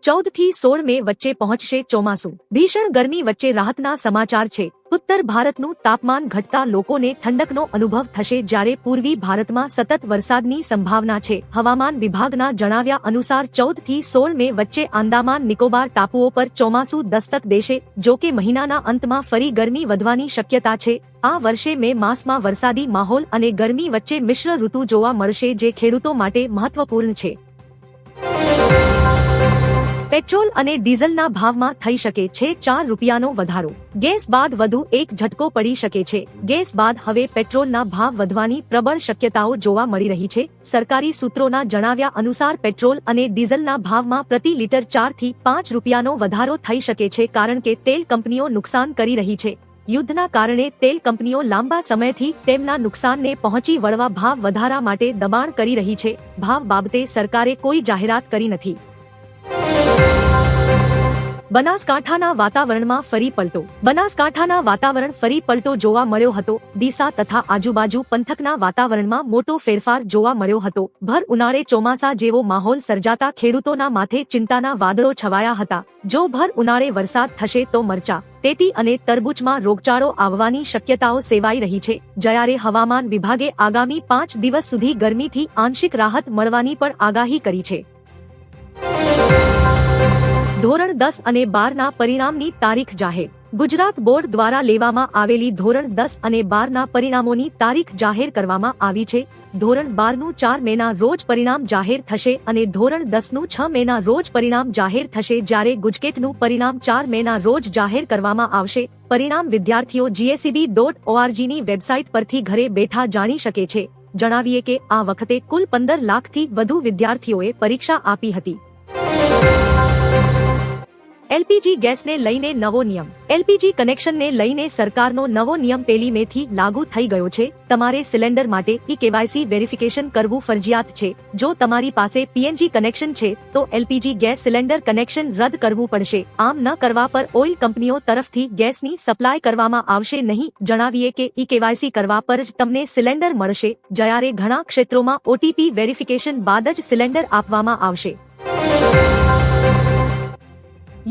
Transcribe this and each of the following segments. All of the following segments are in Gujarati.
14 થી 16 મે વચ્ચે પહોંચશે ચોમાસું। ભીષણ ગરમી વચ્ચે રાહતના સમાચાર છે। ઉત્તર ભારતનું તાપમાન ઘટતા લોકોને ઠંડકનો અનુભવ થશે, જ્યારે પૂર્વી ભારતમાં સતત વરસાદની સંભાવના છે। હવામાન વિભાગના જણાવ્યા અનુસાર 14 થી 16 મે વચ્ચે આંદામાન નિકોબાર ટાપુઓ પર ચોમાસું દસ્તક દેશે। જો કે મહિનાના અંતમાં ફરી ગરમી વધવાની શક્યતા છે। આ વર્ષે મે માસમાં વરસાદી માહોલ અને ગરમી વચ્ચે મિશ્ર ઋતુ જોવા મળશે, જે ખેડૂતો માટે મહત્વપૂર્ણ છે। પેટ્રોલ અને ડીઝલના ભાવમાં થઈ શકે છે 4 રૂપિયાનો વધારો। ગેસ બાદ વધુ એક ઝટકો પડી શકે છે। ગેસ બાદ હવે પેટ્રોલના ભાવ વધવાની પ્રબળ શક્યતાઓ જોવા મળી રહી છે। સરકારી સૂત્રોના જણાવ્યા અનુસાર પેટ્રોલ અને ડીઝલના ભાવમાં પ્રતિ લીટર 4 થી 5 રૂપિયાનો વધારો થઈ શકે છે, કારણ કે તેલ કંપનીઓ નુકસાન કરી રહી છે। યુદ્ધના કારણે તેલ કંપનીઓ લાંબા સમયથી તેમના નુકસાનને પહોંચી વળવા ભાવ વધારા માટે દબાણ કરી રહી છે। ભાવ બાબતે સરકારે કોઈ જાહેરાત કરી નથી। બનાસકાંઠાના વાતાવરણમાં ફરી પલટો। બનાસકાંઠાના વાતાવરણ ફરી પલટો જોવા મળ્યો હતો। ડીસા તથા આજુબાજુ પંથકના વાતાવરણમાં મોટો ફેરફાર જોવા મળ્યો હતો। ભર ઉનાળે ચોમાસા જેવો માહોલ સર્જાતા ખેડૂતોના માથે ચિંતાના વાદળો છવાયા હતા। જો ભર ઉનાળે વરસાદ થશે તો મરચા, તેટી અને તરબૂચમાં રોગચાળો આવવાની શક્યતાઓ સેવાઈ રહી છે। જ્યારે હવામાન વિભાગે આગામી 5 દિવસ સુધી ગરમીથી આંશિક રાહત મળવાની પણ આગાહી કરી છે। ધોરણ 10 અને 12ના પરિણામની તારીખ જાહેર। ગુજરાત બોર્ડ દ્વારા લેવામાં આવેલી ધોરણ 10 અને 12ના પરિણામોની તારીખ જાહેર કરવામાં આવી છે। ધોરણ 12નું 4 મેના રોજ પરિણામ જાહેર થશે અને ધોરણ 10નું 6 મેના રોજ પરિણામ જાહેર થશે, જ્યારે ગુજકેટનું પરિણામ 4 મેના રોજ જાહેર કરવામાં આવશે। પરિણામ વિદ્યાર્થીઓ GSEB.orgની વેબસાઇટ પરથી ઘરે બેઠા જાણી શકે છે। જણાવીએ કે આ વખતે કુલ 15 લાખથી વધુ વિદ્યાર્થીઓએ પરીક્ષા આપી હતી। એલપીજી ગેસને લઈને નવો નિયમ। એલપીજી કનેક્શનને લઈને સરકારનો નવો નિયમ 1 મેથી લાગુ થઈ ગયો છે। તમારે સિલિન્ડર માટે KYC વેરિફિકેશન કરવું ફરજિયાત છે। જો તમારી પાસે PNG કનેક્શન છે તો એલપીજી ગેસ સિલિન્ડર કનેક્શન રદ કરવું પડશે। આમ ન કરવા પર ઓઇલ કંપનીઓ તરફથી ગેસની સપ્લાય કરવામાં આવશે નહીં। જણાવીએ કે KYC કરવા પર જ તમને સિલિન્ડર મળશે, જ્યારે ઘણા ક્ષેત્રોમાં OTP વેરિફિકેશન બાદ જ સિલિન્ડર આપવામાં આવશે।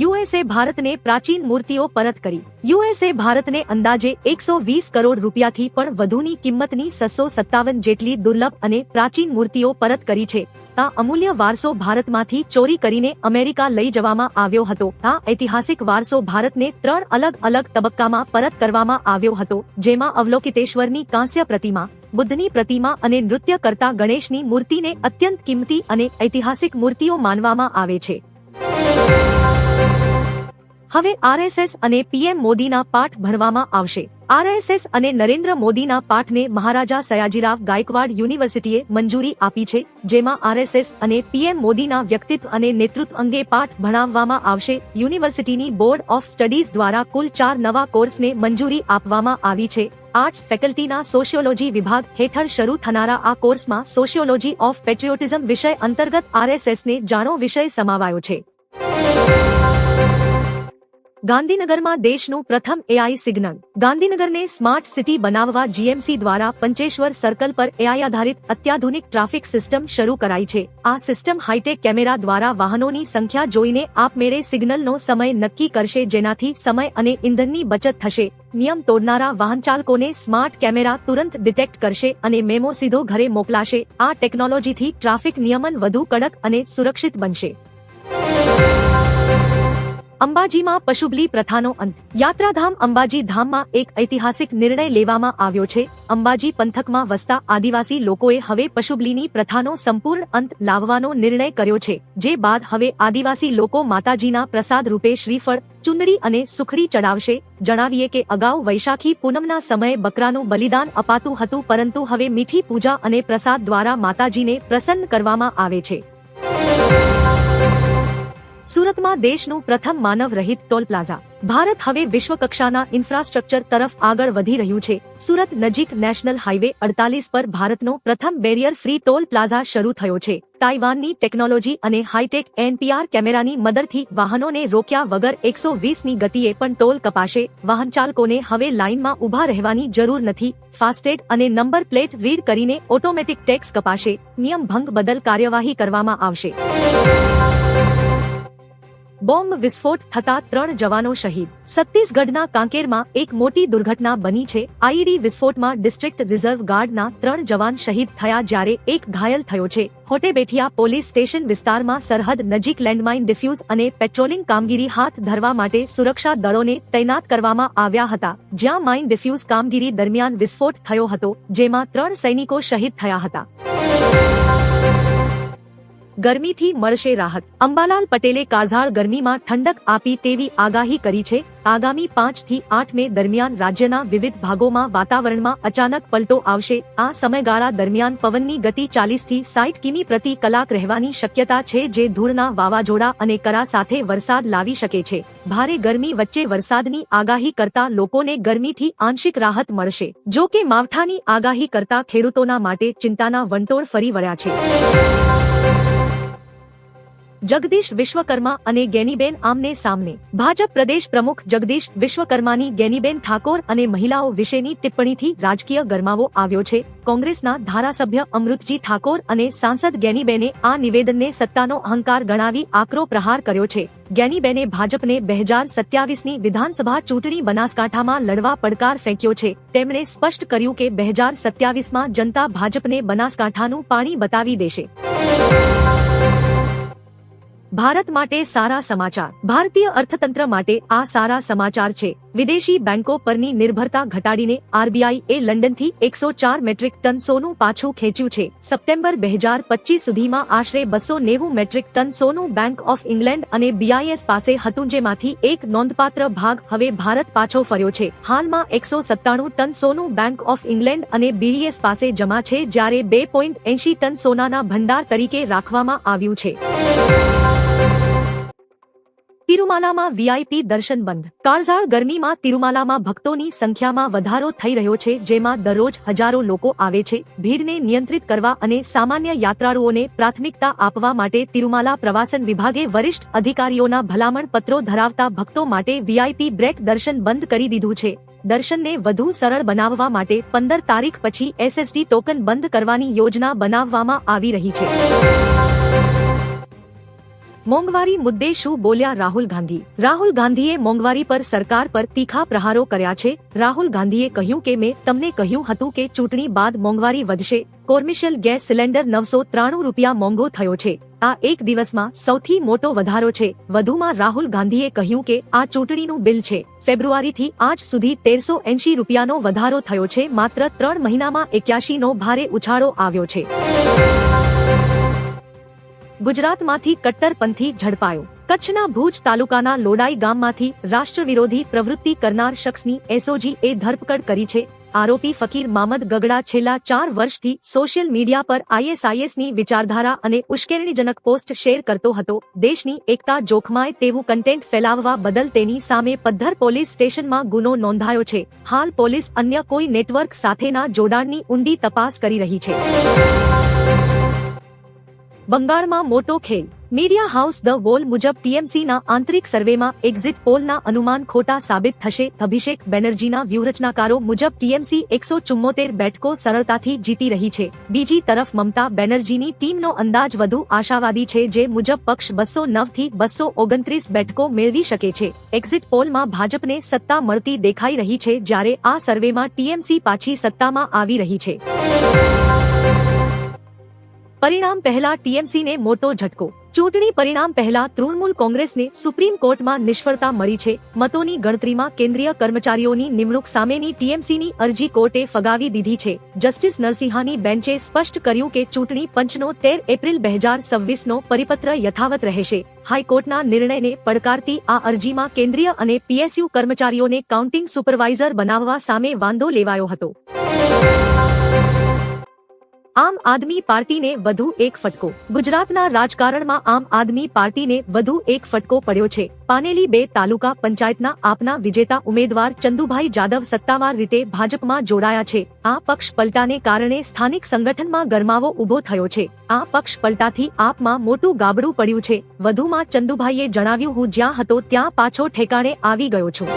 યુએસએ ભારતને પ્રાચીન મૂર્તિઓ પરત કરી। યુએસએ ભારતને અંદાજે 120 કરોડ રૂપિયાથી પણ વધુની કિંમતની 657 જેટલી દુર્લભ અને પ્રાચીન મૂર્તિઓ પરત કરી છે। આ અમૂલ્ય વારસો ભારતમાંથી ચોરી કરીને અમેરિકા લઈ જવામાં આવ્યો હતો। આ ઐતિહાસિક વારસો ભારતને 3 અલગ અલગ તબક્કામાં પરત કરવામાં આવ્યો હતો, જેમાં અવલોકિતેશ્વરની કાંસ્ય પ્રતિમા, બુદ્ધની પ્રતિમા અને નૃત્ય કરતા ગણેશની મૂર્તિને અત્યંત કિંમતી અને ઐતિહાસિક મૂર્તિઓ માનવામાં આવે છે। હવે RSS અને PM મોદીના પાઠ ભણવામાં આવશે। RSS અને નરેન્દ્ર મોદીના પાઠને મહારાજા સયાજીરાવ ગાયકવાડ યુનિવર્સિટીએ મંજૂરી આપી છે, જેમાં RSS અને PM મોદીના વ્યક્તિત્વ અને નેતૃત્વ અંગે પાઠ ભણાવવામાં આવશે। યુનિવર્સિટીની બોર્ડ ઓફ સ્ટડીઝ દ્વારા કુલ 4 નવા કોર્સને મંજૂરી આપવામાં આવી છે। આર્ટ્સ ફેકલ્ટીના સોશિયોલોજી વિભાગ હેઠળ શરૂ થનારા આ કોર્સમાં સોશિયોલોજી ઓફ પેટ્રિયોટિઝમ વિષય અંતર્ગત RSSને જાણો વિષય સમાવાયો છે। ગાંધીનગરમાં દેશનું પ્રથમ AI સિગ્નલ। ગાંધીનગરને સ્માર્ટ સિટી બનાવવા GMC દ્વારા પંચેશ્વર સર્કલ પર AI આધારિત અત્યાધુનિક ટ્રાફિક સિસ્ટમ શરૂ કરાઈ છે। આ સિસ્ટમ હાઈટેક કેમેરા દ્વારા વાહનોની સંખ્યા જોઈને આપમેળે સિગ્નલનો સમય નક્કી કરશે, જેનાથી સમય અને ઇંધણની બચત થશે। નિયમ તોડનારા વાહનચાલકોને સ્માર્ટ કેમેરા તુરંત ડિટેક્ટ કરશે અને મેમો સીધો ઘરે મોકલાશે। આ ટેકનોલોજીથી ટ્રાફિક નિયમન વધુ કડક અને સુરક્ષિત બનશે। અંબાજીમાં પશુબલી પ્રથાનો અંત। યાત્રાધામ અંબાજી ધામમાં એક ઐતિહાસિક નિર્ણય લેવામાં આવ્યો છે। અંબાજી પંથકમાં વસતા આદિવાસી લોકોએ હવે પશુબલીની પ્રથાનો સંપૂર્ણ અંત લાવવાનો નિર્ણય કર્યો છે, જે બાદ હવે આદિવાસી લોકો માતાજીના પ્રસાદ રૂપે શ્રીફળ, ચુંદડી અને સુખડી ચડાવશે। જણાવીએ કે અગાઉ વૈશાખી પૂનમના સમયે બકરાનું બલિદાન અપાતું હતું, પરંતુ હવે મીઠી પૂજા અને પ્રસાદ દ્વારા માતાજીને પ્રસન્ન કરવામાં આવે છે। સુરતમાં દેશનું પ્રથમ માનવ રહિત ટોલ પ્લાઝા। ભારત હવે વિશ્વકક્ષાના ઇન્ફ્રાસ્ટ્રક્ચર તરફ આગળ વધી રહ્યું છે। સુરત નજીક નેશનલ હાઈવે 48 પર ભારતનો પ્રથમ બેરિયર ફ્રી ટોલ પ્લાઝા શરૂ થયો છે। તાઇવાનની ટેકનોલોજી અને હાઈટેક NPR કેમેરાની મદદથી વાહનોને રોક્યા વગર 120ની ગતિએ પણ ટોલ કપાશે। વાહનચાલકોને હવે લાઇનમાં ઊભા રહેવાની જરૂર નથી। ફાસ્ટેગ અને નંબર પ્લેટ રીડ કરીને ઓટોમેટિક ટેક્સ કપાશે। નિયમ ભંગ બદલ કાર્યવાહી કરવામાં આવશે। બોમ્બ વિસ્ફોટ થતા 3 જવાનો શહીદ. છત્તીસગઢના કાંકેરમાં એક મોટી દુર્ઘટના બની છે. આઈઈડી વિસ્ફોટમાં ડિસ્ટ્રિક્ટ રિઝર્વ ગાર્ડના 3 જવાન શહીદ થયા જ્યારે એક ઘાયલ થયો છે. હોટેબેઠિયા પોલીસ સ્ટેશન વિસ્તારમાં સરહદ નજીક લેન્ડમાઇન ડિફ્યુઝ અને પેટ્રોલિંગ કામગીરી હાથ ધરવા માટે સુરક્ષા દળોને તૈનાત કરવામાં આવ્યા હતા, જ્યાં માઇન ડિફ્યુઝ કામગીરી દરમિયાન વિસ્ફોટ થયો હતો, જેમાં 3 સૈનિકો શહીદ થયા હતા. ગરમીથી મળશે રાહત. અંબાલાલ પટેલે કાળઝાળ ગરમીમાં ઠંડક આપી તેવી આગાહી કરી છે. આગામી 5 થી 8 મે દરમિયાન રાજ્યના વિવિધ ભાગોમાં વાતાવરણમાં અચાનક પલટો આવશે. આ સમયગાળા દરમિયાન પવનની ગતિ 40 થી 60 કિમી પ્રતિ કલાક રહેવાની શક્યતા છે, જે ધૂળના વાવાઝોડા અને કરા સાથે વરસાદ લાવી શકે છે. ભારે ગરમી વચ્ચે વરસાદની આગાહી કરતા લોકોને ગરમીથી આંશિક રાહત મળશે. જો કે માવઠાની આગાહી કરતા ખેડૂતોના માટે ચિંતાના વંટોળ ફરી વળ્યા છે. જગદીશ વિશ્વકર્મા અને ગેનીબેન આમને સામને. ભાજપ પ્રદેશ પ્રમુખ જગદીશ વિશ્વકર્માની ગેનીબેન ઠાકોર અને મહિલાઓ વિશેની ટિપ્પણીથી રાજકીય ગરમાવો આવ્યો છે. કોંગ્રેસના ધારાસભ્ય અમૃતજી ઠાકોર અને સાંસદ ગેનીબેને આ નિવેદનને સત્તાનો અહંકાર ગણાવી આકરો પ્રહાર કર્યો છે. ગેનીબેને ભાજપને 2027ની વિધાનસભા ચૂંટણી બનાસકાંઠામાં લડવા પડકાર ફેંક્યો છે. તેમણે સ્પષ્ટ કર્યું કે 2027માં જનતા ભાજપને બનાસકાંઠાનું પાણી બતાવી દેશે. ભારત માટે સારા સમાચાર. ભારતીય અર્થતંત્ર માટે આ સારા સમાચાર છે. વિદેશી બેંકો પરની નિર્ભરતા ઘટાડીને આરબીઆઈ એ લંડનથી 104 મેટ્રિક ટન સોનું પાછું ખેંચ્યું છે. સપ્ટેમ્બર 2025 સુધીમાં આશરે 290 મેટ્રિક ટન સોનું બેંક ઓફ ઇંગ્લેન્ડ અને બીઆઈએસ પાસે હતું, જેમાંથી એક નોંધપાત્ર ભાગ હવે ભારત પાછો ફર્યો છે. હાલમાં 197 ટન સોનું બેંક ઓફ ઇંગ્લેન્ડ અને બીડીએસ પાસે જમા છે, જ્યારે 2.80 ટન સોનાના ભંડાર તરીકે રાખવામાં આવ્યું છે. તિરુમાલામાં વીઆઈપી દર્શન બંધ. કાળઝાળ ગરમીમાં તિરુમાલામાં ભક્તોની સંખ્યામાં વધારો થઈ રહ્યો છે, જેમાં દરરોજ હજારો લોકો આવે છે. ભીડને નિયંત્રિત કરવા અને સામાન્ય યાત્રાળુઓને પ્રાથમિકતા આપવા માટે તિરુમાલા પ્રવાસન વિભાગે વરિષ્ઠ અધિકારીઓના ભલામણ પત્રો ધરાવતા ભક્તો માટે વીઆઈપી બ્રેક દર્શન બંધ કરી દીધું છે. દર્શનને વધુ સરળ બનાવવા માટે 15 તારીખ પછી એસએસડી ટોકન બંધ કરવાની યોજના બનાવવામાં આવી રહી છે. મોંઘવારી મુદ્દે શું બોલ્યા રાહુલ ગાંધી? રાહુલ ગાંધીએ મોંઘવારી પર સરકાર પર તીખા પ્રહારો કર્યા છે. રાહુલ ગાંધીએ કહ્યું કે મેં તમને કહ્યું હતું કે ચૂંટણી બાદ મોંઘવારી વધશે. કોમર્શિયલ ગેસ સિલિન્ડર 993 રૂપિયા મોંઘો થયો છે. આ એક દિવસમાં સૌથી મોટો વધારો છે. વધુમાં રાહુલ ગાંધીએ કહ્યું કે આ ચૂંટણીનું બિલ છે. ફેબ્રુઆરીથી આજ સુધી 1380 રૂપિયાનો વધારો થયો છે. માત્ર 3 મહિનામાં 81 નો ભારે ઉછાળો આવ્યો છે. ગુજરાતમાંથી કટ્ટરપંથી ઝડપાયો. કચ્છના ભુજ તાલુકાના લોડાઈ ગામમાંથી રાષ્ટ્રવિરોધી પ્રવૃત્તિ કરનાર શખ્સની એસઓજી એ ધરપકડ કરી છે. આરોપી ફકીર મામદ ગગડા છેલ્લા 4 વર્ષથી સોશિયલ મીડિયા પર આઈએસઆઈએસની વિચારધારા અને ઉશ્કેરણીજનક પોસ્ટ શેર કરતો હતો. દેશની એકતા જોખમાય તેવું કન્ટેન્ટ ફેલાવવા બદલ તેની સામે પદ્ધર પોલીસ સ્ટેશનમાં ગુનો નોંધાયો છે. હાલ પોલીસ અન્ય કોઈ નેટવર્ક સાથેના જોડાણની ઊંડી તપાસ કરી રહી છે. બંગાળમાં મોટો ખેલ. મીડિયા હાઉસ ધ વોલ મુજબ ટીએમસીના આંતરિક સર્વેમાં એક્ઝિટ પોલના અનુમાન ખોટા સાબિત થશે. અભિષેક બેનર્જીના વ્યૂહરચનાકારો મુજબ ટીએમસી 174 બેઠકો સરળતાથી જીતી રહી છે. બીજી તરફ મમતા બેનર્જીની ટીમનો અંદાજ વધુ આશાવાદી છે, જે મુજબ પક્ષ 209 થી 229 બેઠકો મેળવી શકે છે. એક્ઝિટ પોલમાં ભાજપને સત્તા મળતી દેખાઈ રહી છે, જ્યારે આ સર્વેમાં ટીએમસી પાછી સત્તામાં આવી રહી છે. પરિણામ પહેલા ટીએમસીને મોટો ઝટકો. ચૂંટણી પરિણામ પહેલા તૃણમૂલ કોંગ્રેસને સુપ્રીમ કોર્ટમાં નિષ્ફળતા મળી છે. મતોની ગણતરીમાં કેન્દ્રીય કર્મચારીઓની નિમણૂક સામેની ટીએમસીની અરજી કોર્ટે ફગાવી દીધી છે. જસ્ટિસ નરસિંહાની બેન્ચે સ્પષ્ટ કર્યું કે ચૂંટણી પંચનો 13 એપ્રિલ 2026નો પરિપત્ર યથાવત રહેશે. હાઈકોર્ટના નિર્ણયને પડકારતી આ અરજીમાં કેન્દ્રીય અને પીએસયુ કર્મચારીઓને કાઉન્ટિંગ સુપરવાઇઝર બનાવવા સામે વાંધો લેવાયો હતો. આમ આદમી પાર્ટીને વધુ એક ફટકો. ગુજરાતના રાજકારણમાં આમ આદમી પાર્ટીને વધુ એક ફટકો પડ્યો છે. પાનેલી 2 તાલુકા પંચાયતના આપના વિજેતા ઉમેદવાર ચંદુભાઈ જાદવ સત્તાવાર રીતે ભાજપમાં જોડાયા છે. આ પક્ષ પલટાને કારણે સ્થાનિક સંગઠનમાં ગરમાવો ઉભો થયો છે. આ પક્ષ પલટાથી આપમાં મોટું ગાબડું પડ્યું છે. વધુમાં ચંદુભાઈએ જણાવ્યું, હું જ્યાં હતો ત્યાં પાછો ઠેકાણે આવી ગયો છું.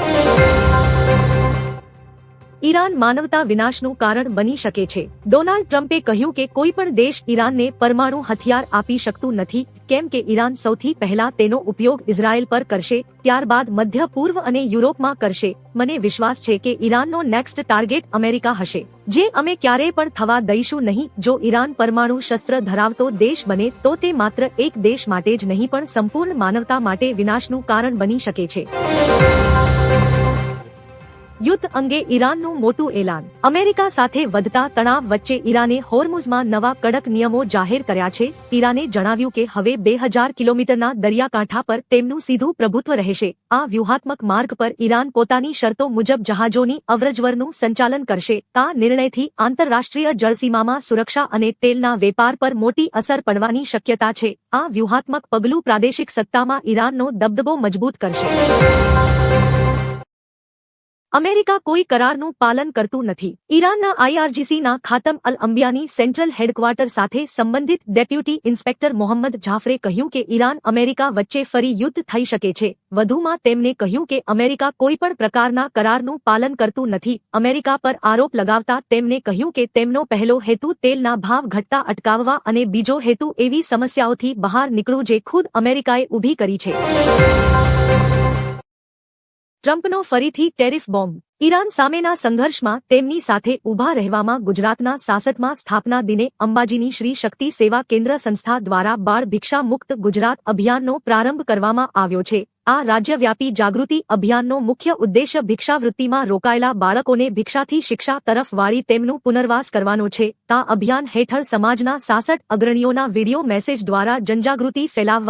ઈરાન માનવતા વિનાશનું કારણ બની શકે છે। ડોનાલ્ડ ટ્રમ્પે કહ્યું કે કોઈ પણ દેશ ઈરાનને પરમાણુ હથિયાર આપી શકતું નથી, કેમ કે ઈરાન સૌથી પહેલા તેનો ઉપયોગ ઇઝરાયલ પર કરશે, ત્યારબાદ મધ્ય પૂર્વ અને યુરોપમાં કરશે। મને વિશ્વાસ છે કે ઈરાનનો નેક્સ્ટ ટાર્ગેટ અમેરિકા હશે, જે અમે ક્યારેય પણ થવા દઈશું નહીં। જો ઈરાન પરમાણુ શસ્ત્ર ધરાવતો દેશ બને તો તે માત્ર એક દેશ માટે જ નહીં પણ સંપૂર્ણ માનવતા માટે વિનાશનું કારણ બની શકે છે। યુદ્ધ અંગે ઈરાનનું મોટું એલાન। અમેરિકા સાથે વધતા તણાવ વચ્ચે ઈરાને હોર્મુઝમાં નવા કડક નિયમો જાહેર કર્યા છે। ઈરાને જણાવ્યું કે હવે 2000 કિલોમીટરના દરિયાકાંઠા પર તેમનું સીધું પ્રભુત્વ રહેશે। આ વ્યૂહાત્મક માર્ગ પર ઈરાન પોતાની શરતો મુજબ જહાજોની અવરજવરનું સંચાલન કરશે। આ નિર્ણયથી આંતરરાષ્ટ્રીય જળસીમામાં સુરક્ષા અને તેલના વેપાર પર મોટી અસર પડવાની શક્યતા છે। આ વ્યૂહાત્મક પગલું પ્રાદેશિક સત્તામાં ઈરાનનો દબદબો મજબૂત કરશે। અમેરિકા કોઈ કરારનું પાલન કરતું નથી। ઈરાનના આઈઆરજીસીના ખાતમ અલ અંબિયાની સેન્ટ્રલ હેડક્વાર્ટર સાથે સંબંધિત ડેપ્યુટી ઇન્સ્પેક્ટર મોહમ્મદ જાફરે કહ્યું કે ઈરાન અમેરિકા વચ્ચે ફરી યુદ્ધ થઈ શકે છે। વધુમાં તેમણે કહ્યું કે અમેરિકા કોઈ પણ પ્રકારના કરારનું પાલન કરતું નથી। અમેરિકા પર આરોપ લગાવતા તેમણે કહ્યું કે તેમનો પહેલો હેતુ તેલના ભાવ ઘટતા અટકાવવા અને બીજો હેતુ એવી સમસ્યાઓથી બહાર નીકળવું જે ખુદ અમેરિકાએ ઊભી કરી છે। ટ્રમ્પનો ફરીથી ટેરિફ બોમ્બ। ઈરાન સામેના સંઘર્ષમાં તેમની સાથે ઊભા રહેવામાં ગુજરાતના 66મા સ્થાપના દિને અંબાજીની શ્રી શક્તિ સેવા કેન્દ્ર સંસ્થા દ્વારા બાળ ભિક્ષા મુક્ત ગુજરાત અભિયાનનો પ્રારંભ કરવામાં આવ્યો છે। આ રાજ્યવ્યાપી જાગૃતિ અભિયાનનો મુખ્ય ઉદ્દેશ્ય ભિક્ષાવૃત્તિમાં રોકાયેલા બાળકોને ભિક્ષાથી શિક્ષા તરફ વાળી તેમનું પુનર્વાસ કરવાનો છે। આ અભિયાન હેઠળ સમાજના 66 અગ્રણીઓના વિડિયો મેસેજ દ્વારા જનજાગૃતિ ફેલાવવા